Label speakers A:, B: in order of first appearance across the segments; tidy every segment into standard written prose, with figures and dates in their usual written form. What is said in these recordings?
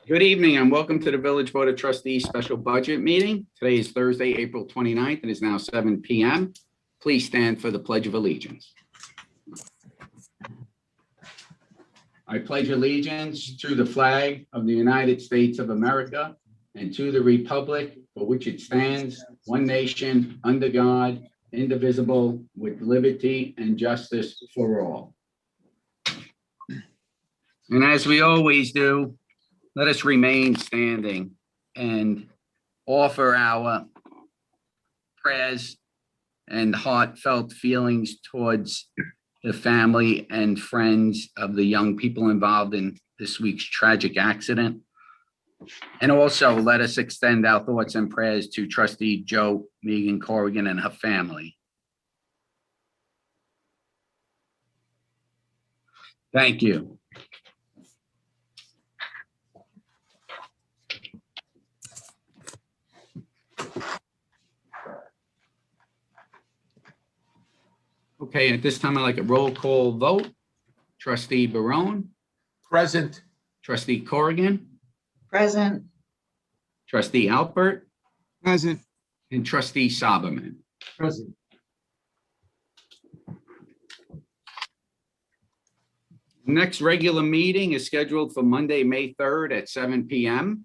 A: Good evening and welcome to the Village Board of Trustees Special Budget Meeting. Today is Thursday, April 29th. It is now 7 p.m. Please stand for the Pledge of Allegiance. I pledge allegiance to the flag of the United States of America and to the republic for which it stands, one nation, under God, indivisible, with liberty and justice for all. And as we always do, let us remain standing and offer our prayers and heartfelt feelings towards the family and friends of the young people involved in this week's tragic accident. And also let us extend our thoughts and prayers to Trustee Jo Meegan-Corrigan and her family. Thank you. Okay, at this time, I'd like a roll call vote. Trustee Barone.
B: Present.
A: Trustee Corrigan.
C: Present.
A: Trustee Alpert.
B: Present.
A: And Trustee Sauberman.
B: Present.
A: Next regular meeting is scheduled for Monday, May 3rd at 7 p.m.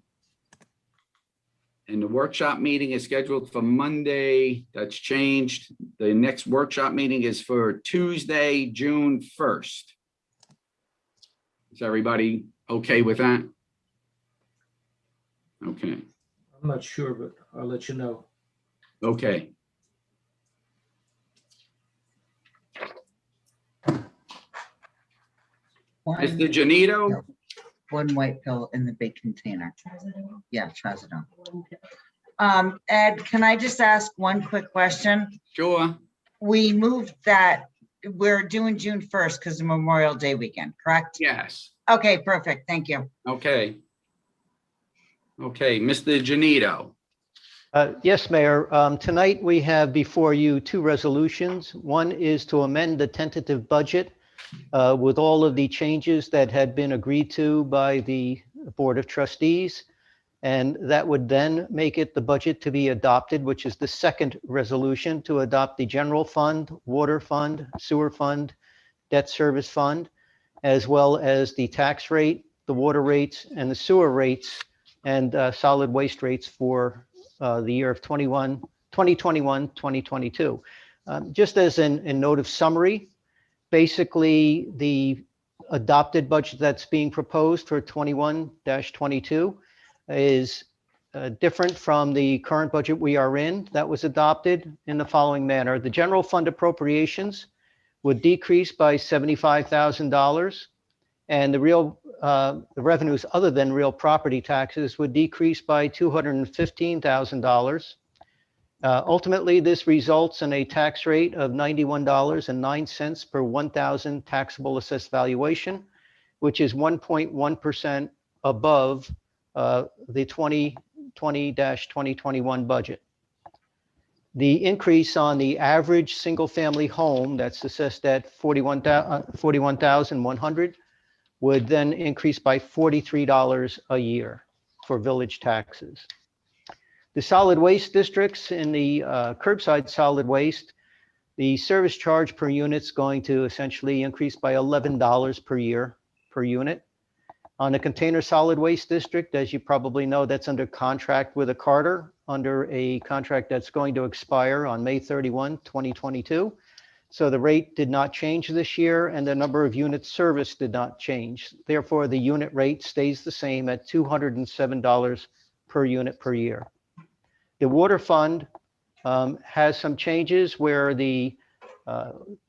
A: And the workshop meeting is scheduled for Monday. That's changed. The next workshop meeting is for Tuesday, June 1st. Is everybody okay with that? Okay.
B: I'm not sure, but I'll let you know.
A: Okay. Mr. Genito?
C: One white pill in the big container. Yeah, trazodone. Ed, can I just ask one quick question?
A: Sure.
C: We moved that, we're doing June 1st because of Memorial Day weekend, correct?
A: Yes.
C: Okay, perfect. Thank you.
A: Okay. Okay, Mr. Genito.
D: Yes, Mayor. Tonight we have before you two resolutions. One is to amend the tentative budget with all of the changes that had been agreed to by the Board of Trustees. And that would then make it the budget to be adopted, which is the second resolution to adopt the general fund, water fund, sewer fund, debt service fund, as well as the tax rate, the water rates, and the sewer rates and solid waste rates for the year of 2021, 2022. Just as a note of summary, basically the adopted budget that's being proposed for 21-22 is different from the current budget we are in that was adopted in the following manner. The general fund appropriations would decrease by $75,000, and the revenues other than real property taxes would decrease by $215,000. Ultimately, this results in a tax rate of $91.09 per 1,000 taxable assessed valuation, which is 1.1% above the 2020-2021 budget. The increase on the average single-family home that's assessed at $41,100 would then increase by $43 a year for village taxes. The solid waste districts in the curbside solid waste, the service charge per unit is going to essentially increase by $11 per year per unit. On the container solid waste district, as you probably know, that's under contract with a Carter under a contract that's going to expire on May 31, 2022. So the rate did not change this year and the number of units serviced did not change. Therefore, the unit rate stays the same at $207 per unit per year. The water fund has some changes where the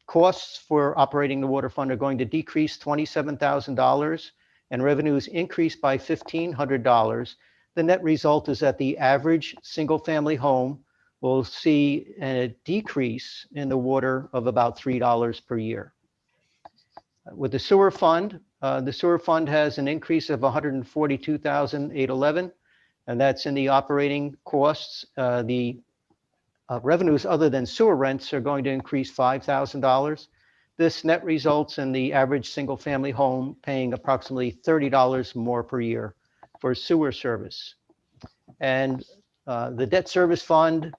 D: costs for operating the water fund are going to decrease $27,000 and revenues increase by $1,500. The net result is that the average single-family home will see a decrease in the water of about $3 per year. With the sewer fund has an increase of $142,811, and that's in the operating costs. The revenues other than sewer rents are going to increase $5,000. This net results in the average single-family home paying approximately $30 more per year for sewer service. And the debt service fund,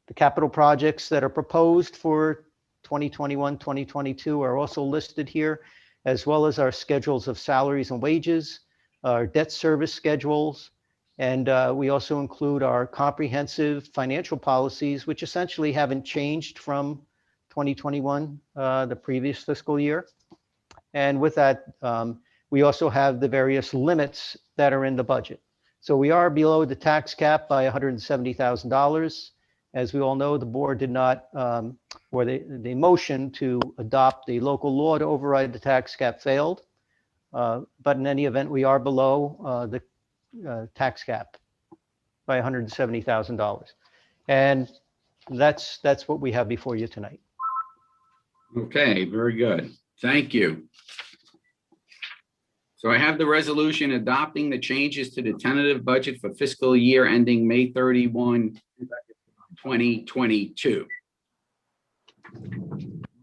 D: the capital projects that are proposed for 2021, 2022 are also listed here, as well as our schedules of salaries and wages, our debt service schedules, and we also include our comprehensive financial policies, which essentially haven't changed from 2021, the previous fiscal year. And with that, we also have the various limits that are in the budget. So we are below the tax cap by $170,000. As we all know, the board did not, or the motion to adopt the local law to override the tax cap failed. But in any event, we are below the tax cap by $170,000. And that's what we have before you tonight.
A: Okay, very good. Thank you. So I have the resolution adopting the changes to the tentative budget for fiscal year ending May 31, 2022.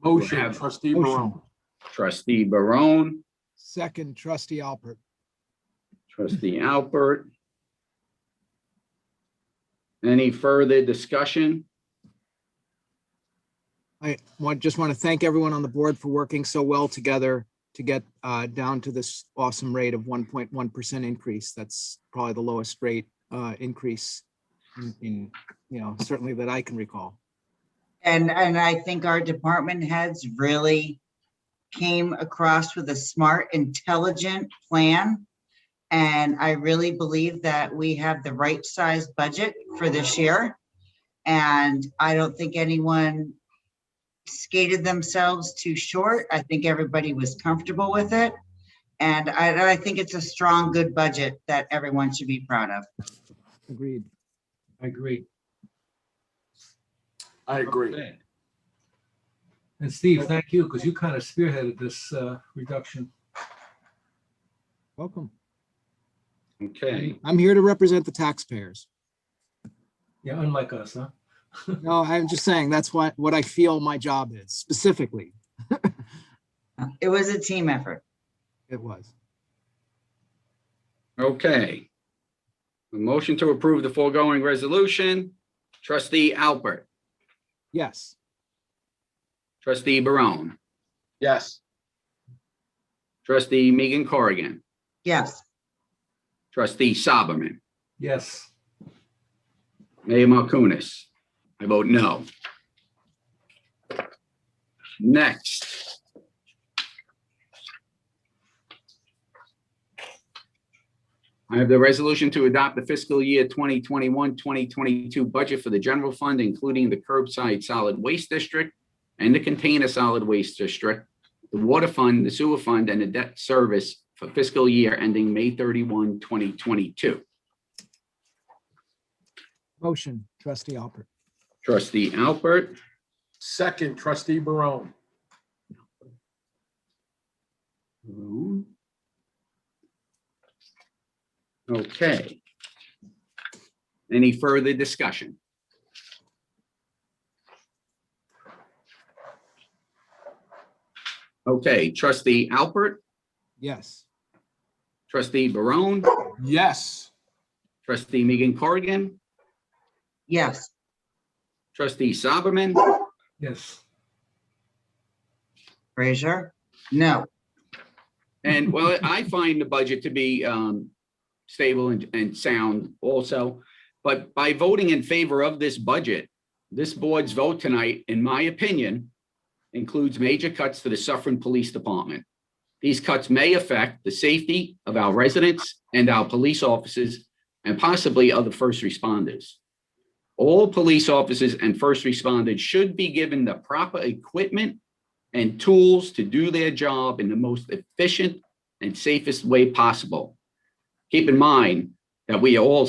E: Motion,
A: Have-
E: trustee Barone.
A: Trustee Barone,
E: Second, trustee Alpert.
A: trustee Alpert. Any further discussion?
E: Just want to thank everyone on the board for working so well together to get down to this awesome rate of 1.1% increase. That's probably the lowest rate increase in, certainly that I can recall.
C: And I think our department heads really came across with a smart, intelligent plan. And I really believe that we have the right size budget for this year. And I don't think anyone skated themselves too short. I think everybody was comfortable with it. And I think it's a strong, good budget that everyone should be proud of.
E: Agreed.
B: I agree.
E: I agree.
A: Okay.
B: And Steve, thank you, because you kind of spearheaded this reduction.
E: Welcome.
A: Okay,
E: I'm here to represent the taxpayers.
B: Yeah, unlike us, huh?
E: No, I'm just saying that's what I feel my job is specifically.
C: It was a team effort.
E: It was.
A: okay. A motion to approve the foregoing resolution. Trustee Alpert,
E: Yes.
A: trustee Barone,
E: Yes.
A: trustee Meegan-Corrigan,
C: Yes.
A: trustee Sauberman,
B: Yes.
A: Mayor Markunas. I vote no. Next. I have the resolution to adopt the fiscal year 2021-2022 budget for the general fund, including the curbside solid waste district and the container solid waste district, the water fund, the sewer fund, and the debt service for fiscal year ending May 31, 2022.
E: Motion, trustee Alpert.
A: Trustee Alpert,
E: Second, trustee Barone.
A: okay. Any further discussion? Okay, trustee Alpert,
E: Yes.
A: trustee Barone,
E: Yes.
A: trustee Meegan-Corrigan,
C: Yes.
A: trustee Sauberman,
B: Yes.
C: Frazier? No.
A: and well, I find the budget to be stable and sound also. But by voting in favor of this budget, this board's vote tonight, in my opinion, includes major cuts to the Suffern Police Department. These cuts may affect the safety of our residents and our police officers and possibly other first responders. All police officers and first responders should be given the proper equipment and tools to do their job in the most efficient and safest way possible. Keep in mind that we are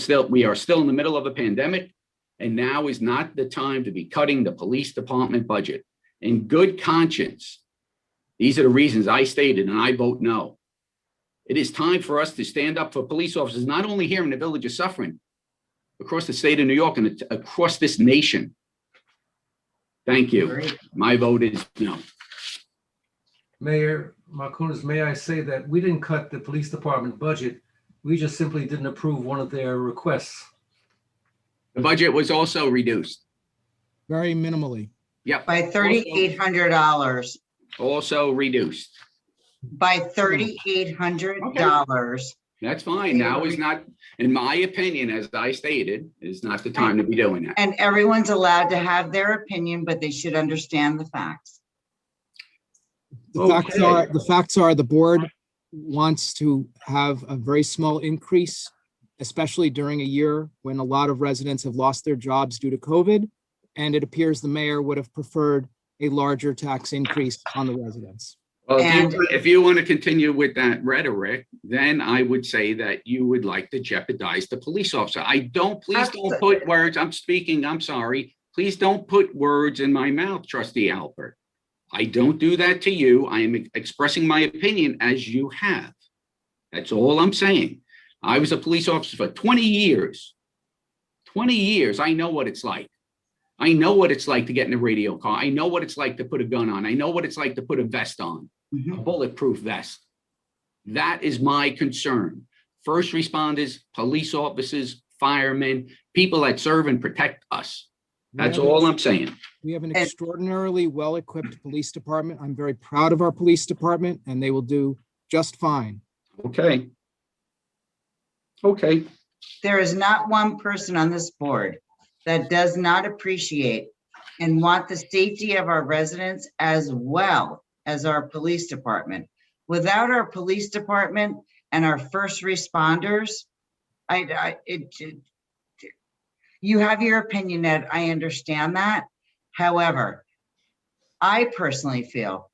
A: still in the middle of a pandemic, and now is not the time to be cutting the police department budget. In good conscience, these are the reasons I stated, and I vote no. It is time for us to stand up for police officers, not only here in the Village of Suffern, across the state of New York and across this nation. Thank you.
C: Great.
A: My vote is no.
B: Mayor Markunas, may I say that we didn't cut the police department budget We just simply didn't approve one of their requests.
A: The budget was also reduced.
E: Very minimally.
A: Yep.
C: By $3,800,
A: Also reduced.
C: by $3,800.
A: That's fine. Now is not, in my opinion, as I stated, is not the time to be doing that.
C: And everyone's allowed to have their opinion, but they should understand the facts.
E: The facts are the board wants to have a very small increase, especially during a year when a lot of residents have lost their jobs due to COVID. And it appears the mayor would have preferred a larger tax increase on the residents.
A: Well,
C: And-
A: if you want to continue with that rhetoric, then I would say that you would like to jeopardize the police officer. Please don't put words, I'm speaking, I'm sorry. Please don't put words in my mouth, Trustee Alpert. I don't do that to you. I am expressing my opinion as you have. That's all I'm saying. I was a police officer for 20 years. 20 years, I know what it's like. I know what it's like to get in a radio car. I know what it's like to put a gun on. I know what it's like to put a vest on, a bulletproof vest. That is my concern. First responders, police officers, firemen, people that serve and protect us. That's all I'm saying.
E: We have an extraordinarily well-equipped police department. I'm very proud of our police department, and they will do just fine.
A: Okay. Okay.
C: There is not one person on this board that does not appreciate and want the safety of our residents as well as our police department. Without our police department and our first responders, you have your opinion, Ed, I understand that. However, I personally feel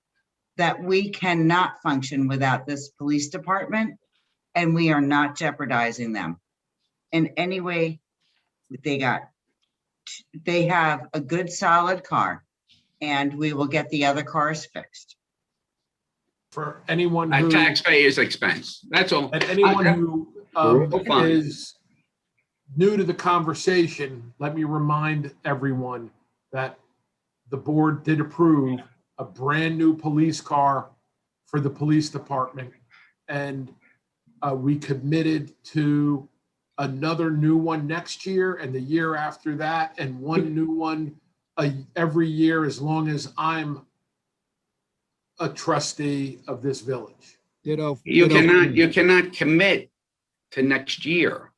C: that we cannot function without this police department, and we are not jeopardizing them in any way. They have a good, solid car, and we will get the other cars fixed.
F: For anyone
A: At
F: who,
A: taxpayers' expense. That's all.
F: and anyone who
A: Fine.
F: is new to the conversation, let me remind everyone that the board did approve a brand new police car for the police department. And we committed to another new one next year and the year after that, and one new one every year as long as I'm a trustee of this village.
E: Ditto.
A: You
E: ditto.
A: cannot commit to next year.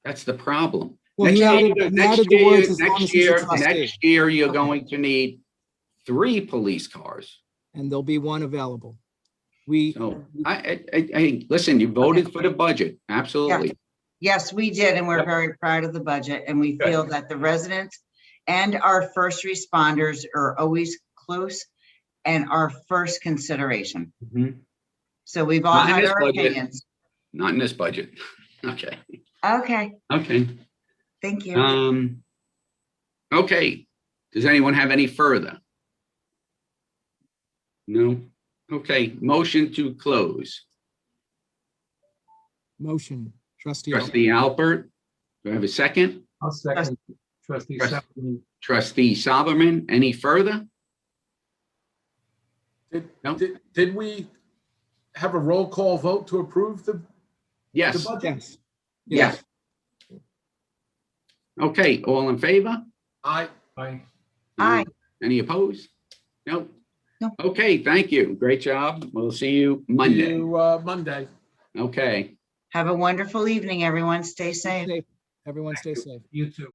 A: That's the problem.
E: Well,
A: Next
E: he
A: year,
E: added- he added the words as long as he's a trustee.
A: next year, you're
E: Okay.
A: going to need 3 police cars.
E: And there'll be one available. We,
A: So I listen, you voted for the budget. Absolutely.
C: Yes, we did, and we're very proud of the budget, and we
A: Good.
C: feel that the residents and our first responders are always close and our first consideration.
A: Mhm.
C: So we've all
A: Not in
C: had
A: this
C: our
A: budget.
C: opinions.
A: Not in this budget. Okay.
C: Okay,
A: Okay.
C: thank you.
A: Okay. Does anyone have any further? No? Okay, motion to close.
E: motion, trustee.
A: Trustee Alpert, do I have a second?
B: I'll second Trustee Sauberman.
A: Trustee Sauberman, any further? No.
F: Did we have a roll call vote to approve the
A: Yes.
F: budget?
E: Yes.
A: Yes. Okay, all in favor?
F: Aye.
B: Aye.
C: Aye.
A: Any opposed? No?
C: No.
A: Okay, thank you. Great job. We'll see you
F: See
A: Monday.
F: you, Monday.
A: Okay.
C: Have a wonderful evening, everyone. Stay safe.
E: Everyone stay safe.
B: You too.